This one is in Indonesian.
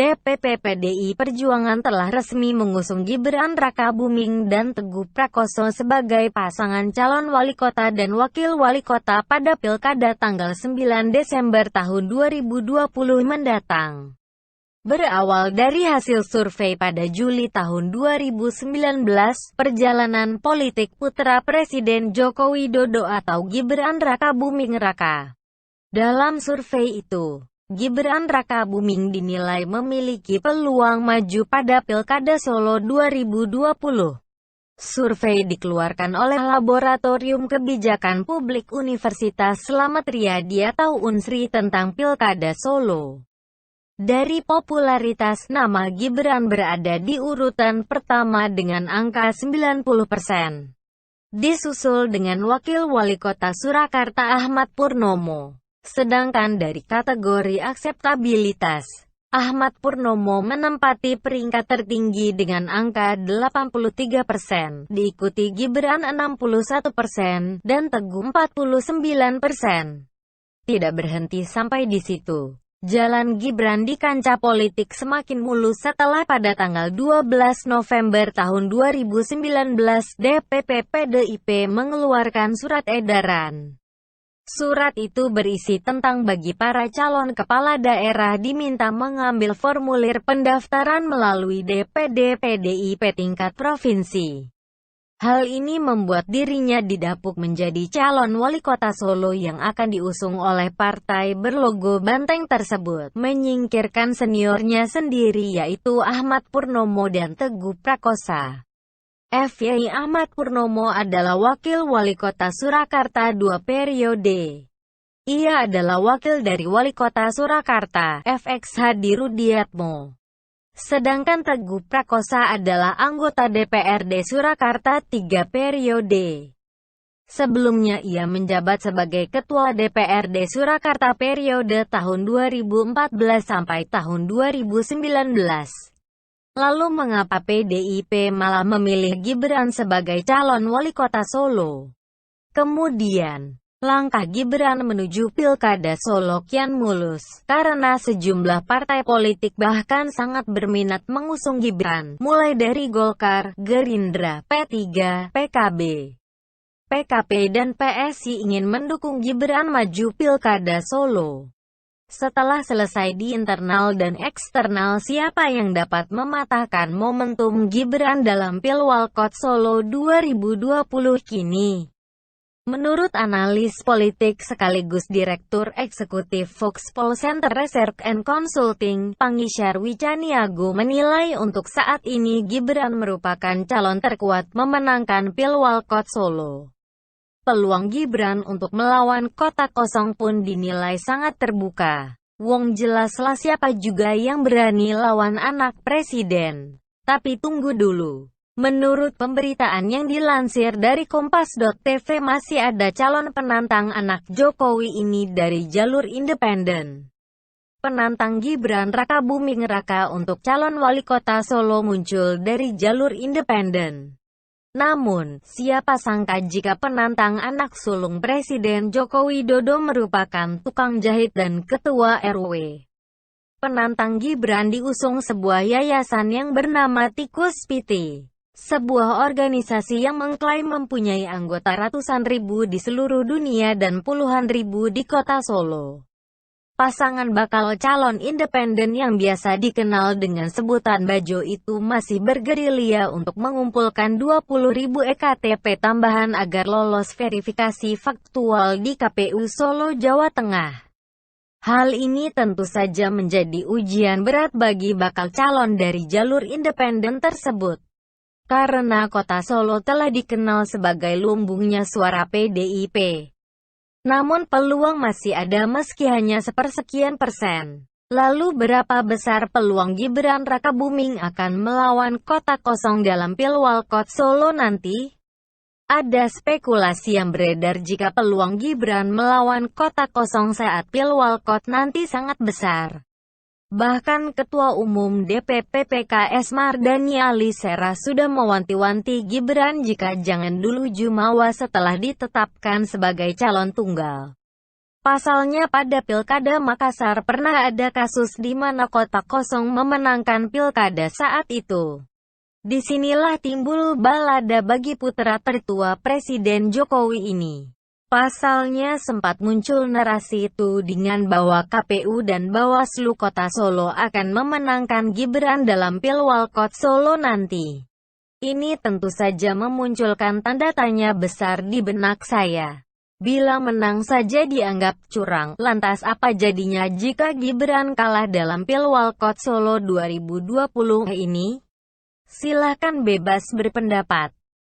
DPP PDI Perjuangan telah resmi mengusung Gibran Rakabuming dan Teguh Prakoso sebagai pasangan calon wali kota dan wakil wali kota pada Pilkada tanggal 9 Desember tahun 2020 mendatang. Berawal dari hasil survei pada Juli tahun 2019, perjalanan politik putra Presiden Joko Widodo atau Gibran Rakabuming Raka. Dalam survei itu, Gibran Rakabuming dinilai memiliki peluang maju pada Pilkada Solo 2020. Survei dikeluarkan oleh Laboratorium Kebijakan Publik Universitas Slamet Riyadi atau Unsri tentang Pilkada Solo. Dari popularitas, nama Gibran berada di urutan pertama dengan angka 90%. Disusul dengan Wakil Wali Kota Surakarta Ahmad Purnomo. Sedangkan dari kategori akseptabilitas, Ahmad Purnomo menempati peringkat tertinggi dengan angka 83%, diikuti Gibran 61%, dan Teguh 49%. Tidak berhenti sampai di situ. Jalan Gibran di kancah politik semakin mulus setelah pada tanggal 12 November tahun 2019 DPP PDIP mengeluarkan surat edaran. Surat itu berisi tentang bagi para calon kepala daerah diminta mengambil formulir pendaftaran melalui DPD PDIP tingkat provinsi. Hal ini membuat dirinya didapuk menjadi calon wali kota Solo yang akan diusung oleh partai berlogo banteng tersebut, menyingkirkan seniornya sendiri yaitu Ahmad Purnomo dan Teguh Prakoso. FYI Ahmad Purnomo adalah Wakil Wali Kota Surakarta 2 periode. Ia adalah wakil dari Wali Kota Surakarta, FX Hadi Rudiatmo. Sedangkan Teguh Prakoso adalah anggota DPRD Surakarta 3 periode. Sebelumnya ia menjabat sebagai Ketua DPRD Surakarta periode tahun 2014 sampai tahun 2019. Lalu mengapa PDIP malah memilih Gibran sebagai calon wali kota Solo? Kemudian, langkah Gibran menuju Pilkada Solo kian mulus, karena sejumlah partai politik bahkan sangat berminat mengusung Gibran, mulai dari Golkar, Gerindra, P3, PKB, PKP dan PSI ingin mendukung Gibran maju Pilkada Solo. Setelah selesai di internal dan eksternal, siapa yang dapat mematahkan momentum Gibran dalam Pilwalkot Solo 2020 kini? Menurut analis politik sekaligus Direktur Eksekutif Foxpol Center Research and Consulting, Pangisyar Wicaniago menilai untuk saat ini Gibran merupakan calon terkuat memenangkan Pilwalkot Solo. Peluang Gibran untuk melawan kota kosong pun dinilai sangat terbuka. Wong jelaslah siapa juga yang berani lawan anak presiden. Tapi tunggu dulu. Menurut pemberitaan yang dilansir dari Kompas.tv masih ada calon penantang anak Jokowi ini dari jalur independen. Penantang Gibran Rakabuming Raka untuk calon wali kota Solo muncul dari jalur independen. Namun, siapa sangka jika penantang anak sulung Presiden Joko Widodo merupakan tukang jahit dan ketua RW. Penantang Gibran diusung sebuah yayasan yang bernama Tikus Piti, sebuah organisasi yang mengklaim mempunyai anggota ratusan ribu di seluruh dunia dan puluhan ribu di kota Solo. Pasangan bakal calon independen yang biasa dikenal dengan sebutan Bajo itu masih bergerilya untuk mengumpulkan 20.000 EKTP tambahan agar lolos verifikasi faktual di KPU Solo, Jawa Tengah. Hal ini tentu saja menjadi ujian berat bagi bakal calon dari jalur independen tersebut. Karena kota Solo telah dikenal sebagai lumbungnya suara PDIP. Namun peluang masih ada meski hanya sepersekian persen. Lalu berapa besar peluang Gibran Rakabuming akan melawan kota kosong dalam Pilwalkot Solo nanti? Ada spekulasi yang beredar jika peluang Gibran melawan kota kosong saat Pilwalkot nanti sangat besar. Bahkan Ketua Umum DPP PKS Mardhani Alisera sudah mewanti-wanti Gibran jika jangan dulu jumawa setelah ditetapkan sebagai calon tunggal. Pasalnya pada Pilkada Makassar pernah ada kasus di mana Kota Kosong memenangkan pilkada saat itu. Disinilah timbul balada bagi putra tertua Presiden Jokowi ini. Pasalnya sempat muncul narasi tudingan bahwa KPU dan Bawaslu Kota Solo akan memenangkan Gibran dalam Pilwalkot Solo nanti. Ini tentu saja memunculkan tanda tanya besar di benak saya. Bila menang saja dianggap curang, lantas apa jadinya jika Gibran kalah dalam Pilwalkot Solo 2020 ini? Silahkan bebas berpendapat.